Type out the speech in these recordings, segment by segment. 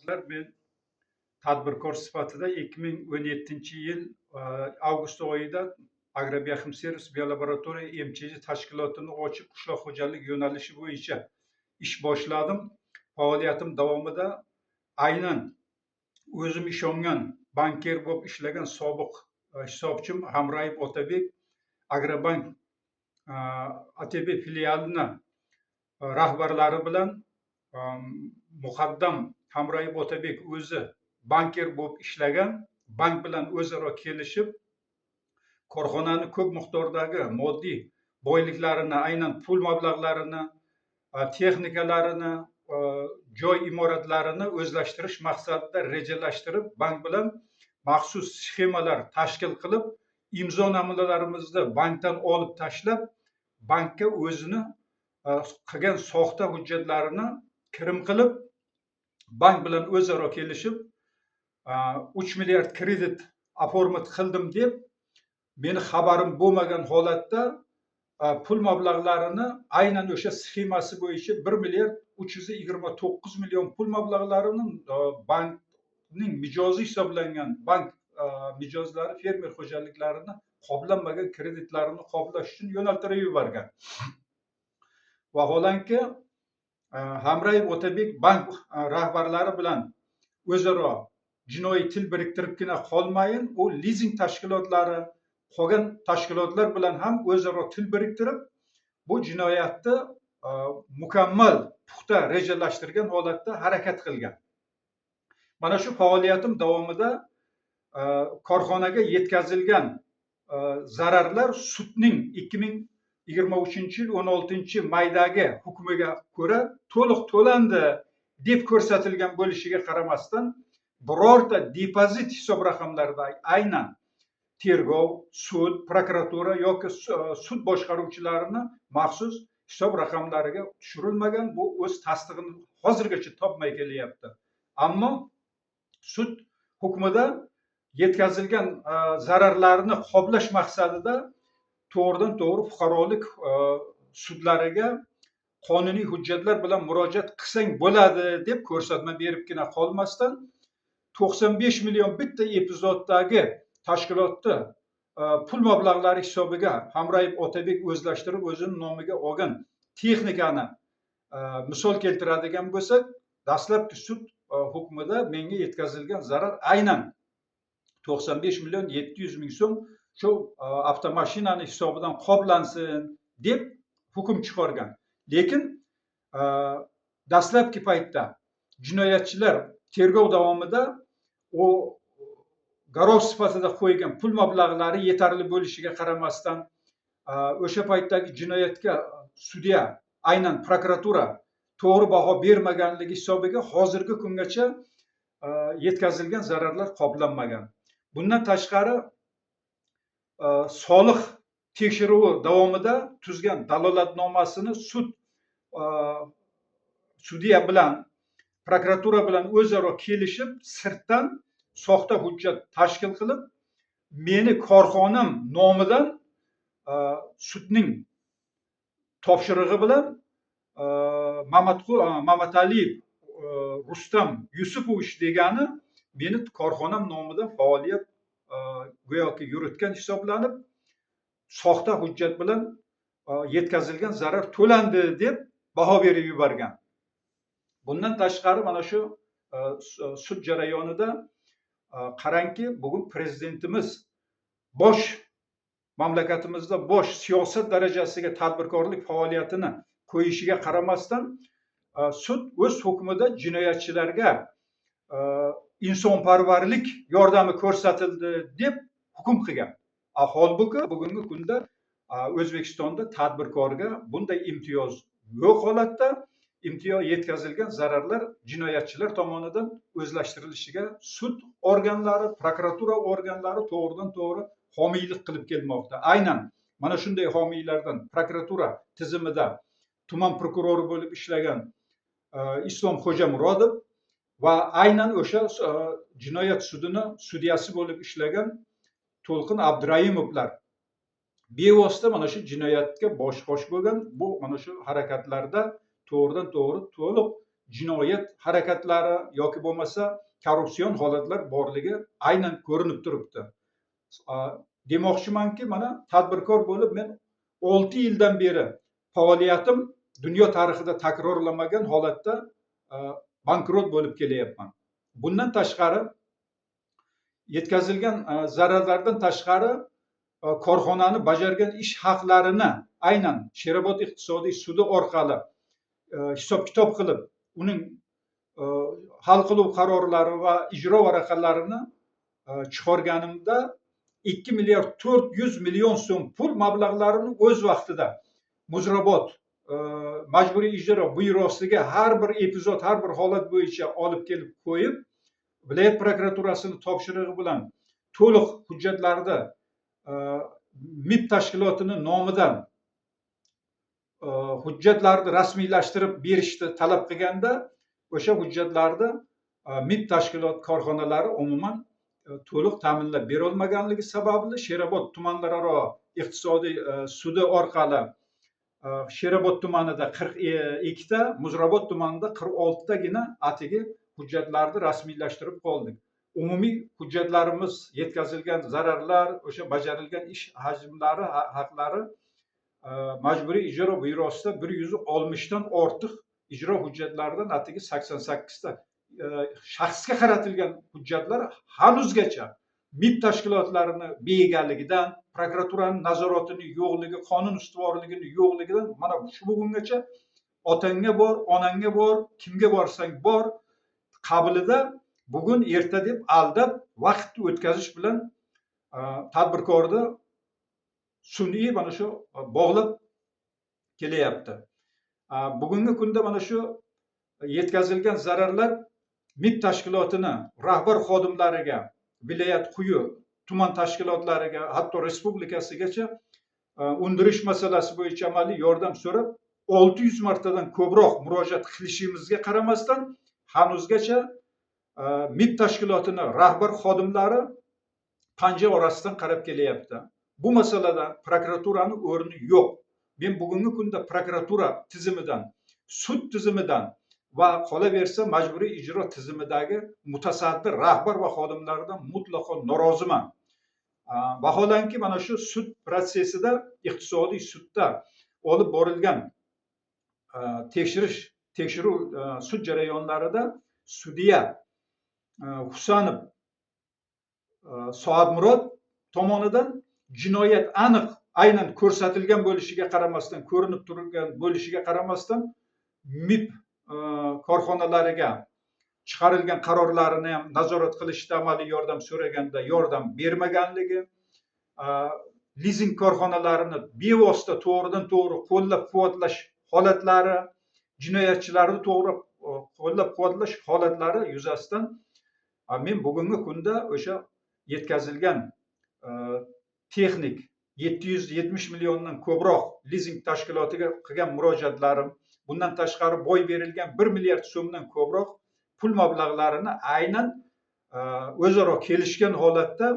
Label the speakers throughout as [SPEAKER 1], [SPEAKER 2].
[SPEAKER 1] Men tadbirkor sifatida 2017-yil avgust oyida Agrobiyoxim servis biolaboratoriya MChJ tashkilotini ochib, qishloq xo'jaligi yo'nalishi bo'yicha ish boshladim. Faoliyatim davomida aynan o'zim ishongan banker bo'lib ishlagan sobiq hisobchim Hamrayev Otabek Agrobank ATB filialini rahbarlari bilan muqaddam Hamrayev Otabek o'zi banker bo'lib ishlagan, bank bilan o'zaro kelishib, korxonani ko'p miqdordagi moddiy boyliklarini, aynan pul mablag'larini, texnikalarini, joy imoratlarini o'zlashtirish maqsadida rejalashtirib, bank bilan maxsus sxemalar tashkil qilib, imzo namunalarimizni bankdan olib tashlab, bankka o'zini qilgan soxta hujjatlarini kirim qilib, bank bilan o'zaro kelishib 3 milliard kredit oformit qildim deb, meni xabarim bo'lmagan holatda pul mablag'larini aynan o'sha sxemasi bo'yicha 1 milliard 329 million pul mablag'larini bankning mijozi hisoblangan bank mijozlari fermer xo'jaliklarini qoplanmagan kreditlarini qoplash uchun yo'naltirib yuborgan. Vaholanki Hamrayev Otabek bank rahbarlari bilan o'zaro jinoiy til biriktiribgina qolmayin, u lizing tashkilotlari, qolgan tashkilotlar bilan ham o'zaro til biriktirib, bu jinoyatni mukammal, puxta rejalashtirgan holatda harakat qilgan. Mana shu faoliyatim davomida korxonaga yetkazilgan zararlar sudning 2023-yil 16-maydagi hukmiga ko'ra to'liq to'landi deb ko'rsatilgan bo'lishiga qaramasdan, birorta depozit hisob raqamlarida aynan tergov, sud, prokuratura yoki sud boshqaruvchilarini maxsus hisob raqamlariga tushirilmagan. Bu o'z tasdig'ini hozirgacha topmay kelyapti. Ammo sud hukmida yetkazilgan zararlarni qoplash maqsadida to'g'ridan to'g'ri fuqarolik sudlariga qonuniy hujjatlar bilan murojaat qilsang bo'ladi deb ko'rsatma beribgina qolmasdan, 95 million bitta epizoddagi tashkilotni pul mablag'lari hisobiga Hamrayev Otabek o'zlashtirib o'zining nomiga olgan texnikani misol keltiradigan bo'lsak, dastlabki sud hukmida menga yetkazilgan zarar aynan 95 million 700 ming so'm shu avtomashinani hisobidan qoplansin deb hukm chiqargan. Lekin dastlabki paytda jinoyatchilar tergov davomida u garov sifatida qo'ygan pul mablag'lari yetarli bo'lishiga qaramasdan, o'sha paytdagi jinoyatga sudya, aynan prokuratura to'g'ri baho bermaganligi hisobiga hozirgi kungacha yetkazilgan zararlar qoplanmagan. Bundan tashqari soliq tekshiruvi davomida tuzgan dalolatnomasini sudya bilan prokuratura bilan o'zaro kelishib, sirtdan soxta hujjat tashkil qilib, meni korxonam nomidan sudning topshirig'i bilan Mamataliyev Rustam Yusupovich degani meni korxonam nomidan faoliyat go'yoki yuritgan hisoblanib, soxta hujjat bilan yetkazilgan zarar to'landi deb baho berib yuborgan. Bundan tashqari mana shu sud jarayonida qarangki, bugun prezidentimiz mamlakatimizda bosh siyosat darajasiga tadbirkorlik faoliyatini qo'yishiga qaramasdan, sud o'z hukmida jinoyatchilarga insonparvarlik yordami ko'rsatildi deb hukm qilgan. Holbuki bugungi kunda O'zbekistonda tadbirkorga bunday imtiyoz yo'q holatda, imtiyoz yetkazilgan zararlar jinoyatchilar tomonidan o'zlashtirilishiga sud organlari, prokuratura organlari to'g'ridan to'g'ri homiylik qilib kelmoqda. Aynan mana shunday homiylardan prokuratura tizimida tuman prokurori bo'lib ishlagan Islom Xo'jamurodov va aynan o'sha jinoyat sudini sudyasi bo'lib ishlagan To'lqin Abduraimovlar bevosita mana shu jinoyatga bosh bo'lgan. Bu mana shu harakatlarda to'g'ridan to'g'ri to'liq jinoyat harakatlari yoki bo'lmasa korrupsion holatlar borligi aynan ko'rinib turibdi. Demoqchimanki, mana tadbirkor bo'lib men 6 yildan beri faoliyatim dunyo tarixida takrorlanmagan holatda bankrot bo'lib kelyapman. Bundan tashqari yetkazilgan zararlardan tashqari korxonani bajargan ish haqlarini aynan Sherobod iqtisodiy sudi orqali hisob kitob qilib, uning hal qiluv qarorlari va ijro varaqalarini chiqarganimda 2 milliard 400 million so'm pul mablag'larini o'z vaqtida Muzrabot majburiy ijro byurosiga har bir epizod, har bir holat bo'yicha olib kelib qo'yib, viloyat prokuraturasining topshirig'i bilan to'liq hujjatlarda MIB tashkilotining nomidan hujjatlarni rasmiylashtirib berishni talab qilganda, o'sha hujjatlarda MIB tashkilot korxonalari umuman to'liq ta'minlab berolmaganligi sababli Sherobod tumanlararo iqtisodiy sudi orqali Sherobod tumanida 42 ta, Muzrabot tumanida 46 tagina atigi hujjatlarni rasmiylashtirib qoldik. Umumiy hujjatlarimiz, yetkazilgan zararlar, o'sha bajarilgan ish hajmlari haqlari majburiy ijro byurosida 160 dan ortiq ijro hujjatlaridan atigi 88 ta shaxsga qaratilgan hujjatlar hanuzgacha MIB tashkilotlarini beegalligidan, prokuraturaning nazoratining yo'qligi, qonun ustuvorligining yo'qligidan mana shu bugungacha otangga bor, onangga bor, kimga borsang bor qabilida bugun erta deb aldab vaqtni o'tkazish bilan tadbirkorni sun'iy mana shu bog'lab kelyapti. Bugungi kunda mana shu yetkazilgan zararlar MIB tashkilotini rahbar xodimlariga, viloyat quyi tuman tashkilotlariga, hatto respublikasigacha undirish masalasi bo'yicha amaliy yordam so'rab 600 martadan ko'proq murojaat qilishimizga qaramasdan hanuzgacha MIB tashkilotini rahbar xodimlari panja orasidan qarab kelyapti. Bu masalada prokuraturaning o'rni yo'q. Men bugungi kunda prokuratura tizimidan, sud tizimidan va qolaversa majburiy ijro tizimidagi mutasaddi rahbar va xodimlardan mutlaqo noroziman. Vaholanki mana shu sud protsessida, iqtisodiy sudda olib borilgan tekshiruv sud jarayonlarida sudya Husanov Soatmurod tomonidan jinoyat aniq aynan ko'rsatilgan bo'lishiga qaramasdan, ko'rinib turgan bo'lishiga qaramasdan MIB korxonalariga chiqarilgan qarorlarini ham nazorat qilishda amaliy yordam so'raganda yordam bermaganligi, lizing korxonalarini bevosita to'g'ridan to'g'ri qo'llab-quvvatlash holatlari, jinoyatchilarni to'g'ri qo'llab-quvvatlash holatlari yuzasidan men bugungi kunda o'sha yetkazilgan texnik 770 milliondan ko'proq lizing tashkilotiga qilgan murojaatlarim, bundan tashqari boy berilgan 1 milliard so'mdan ko'proq pul mablag'larini aynan o'zaro kelishgan holatda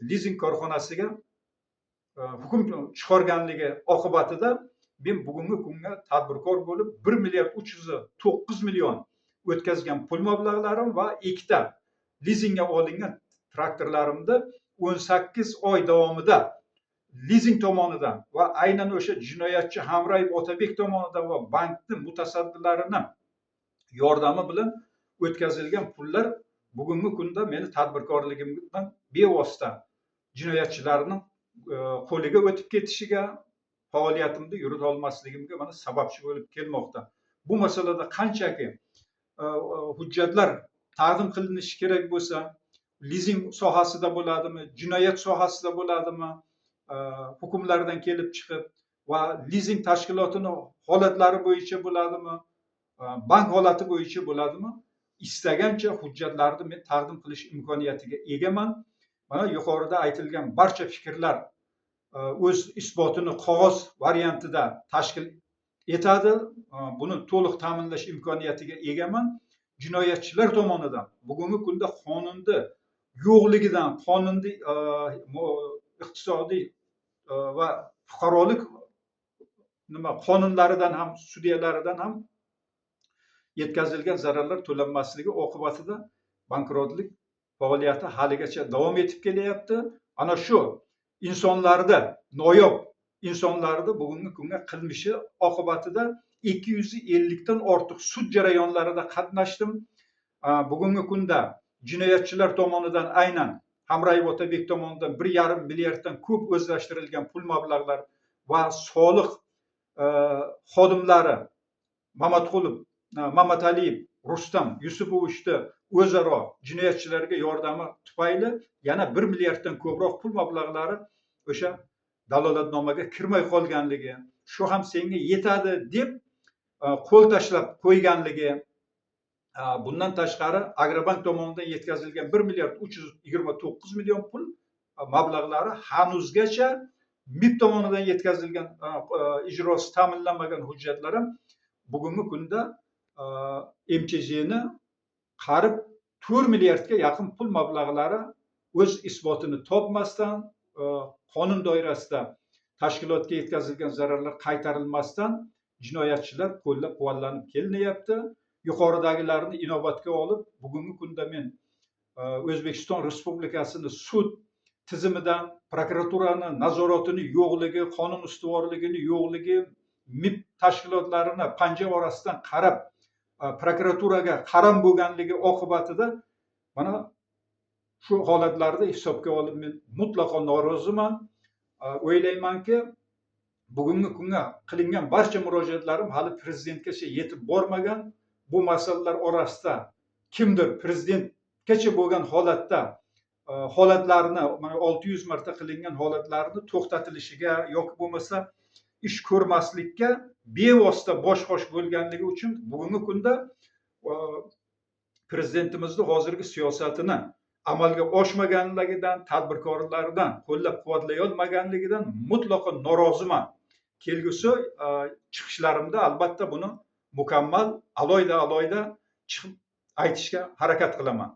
[SPEAKER 1] lizing korxonasiga hukm chiqarganligi oqibatida men bugungi kunga tadbirkor bo'lib 1 milliard 309 million o'tkazgan pul mablag'larim va ikkita lizingga olingan traktorlarimda 18 oy davomida lizing tomonidan va aynan o'sha jinoyatchi Hamrayev Otabek tomonidan va bankning mutasaddilarini yordami bilan o'tkazilgan pullar bugungi kunda meni tadbirkorligimdan bevosita jinoyatchilarning qo'liga o'tib ketishiga, faoliyatimni yurita olmasligimga mana sababchi bo'lib kelmoqda. Bu masalada qanchaki hujjatlar taqdim qilinishi kerak bo'lsa, lizing sohasida bo'ladimi, jinoyat sohasida bo'ladimi, hukmlardan kelib chiqib va lizing tashkilotini holatlari bo'yicha bo'ladimi, bank holati bo'yicha bo'ladimi, istagancha hujjatlarni men taqdim qilish imkoniyatiga egaman. Mana yuqorida aytilgan barcha fikrlar o'z isbotini qog'oz variantida tashkil etadi. Buni to'liq ta'minlash imkoniyatiga egaman. Jinoyatchilar tomonidan bugungi kunda qonunda yo'qligidan, qonunda iqtisodiy va fuqarolik qonunlaridan ham, sudyalaridan ham yetkazilgan zararlar to'lanmasligi oqibatida bankrotlik faoliyati haligacha davom etib kelyapti. Ana shu insonlarda, noyob insonlarda bugungi kunga qilmishi oqibatida 250 dan ortiq sud jarayonlarida qatnashdim. Bugungi kunda jinoyatchilar tomonidan aynan Hamrayev Otabek tomonidan 1,5 milliarddan ko'p o'zlashtirilgan pul mablag'lar va soliq xodimlari Mamatqulov, Mamataliyev, Rustam Yusupovichni o'zaro jinoyatchilarga yordami tufayli yana 1 milliarddan ko'proq pul mablag'lari o'sha dalolatnomaga kirmay qolganligi, shu ham senga yetadi deb qo'l tashlab qo'yganligi, bundan tashqari Agrobank tomonidan yetkazilgan 1 milliard 329 million pul mablag'lari hanuzgacha MIB tomonidan yetkazilgan ijrosi ta'minlanmagan hujjatlar ham bugungi kunda MCJni qarib 4 milliardga yaqin pul mablag'lari o'z isbotini topmasdan, qonun doirasida tashkilotga yetkazilgan zararlar qaytarilmasdan jinoyatchilar qo'llab-quvvatlanib kelinyapti. Yuqoridagilarni inobatga olib, bugungi kunda men O'zbekiston Respublikasini sud tizimidan prokuraturani nazoratini yo'qligi, qonun ustuvorligini yo'qligi, MIB tashkilotlarini panja orasidan qarab prokuraturaga qaram bo'lganligi oqibatida mana shu holatlarni hisobga olib men mutlaqo noroziman. O'ylaymanki, bugungi kunga qilingan barcha murojaatlarim hali prezidentgacha yetib bormagan. Bu masalalar orasida kimdir prezidentgacha bo'lgan holatlarni, mana 600 marta qilingan holatlarni to'xtatilishiga yoki bo'lmasa ish ko'rmaslikka bevosita bosh-qosh bo'lganligi uchun bugungi kunda prezidentimizning hozirgi siyosatini amalga oshmaganligidan, tadbirkorlardan qo'llab-quvvatlay olmaganligidan mutlaqo noroziman. Kelgusi chiqishlarimda albatta buni mukammal, alohida chiqib aytishga harakat qilaman.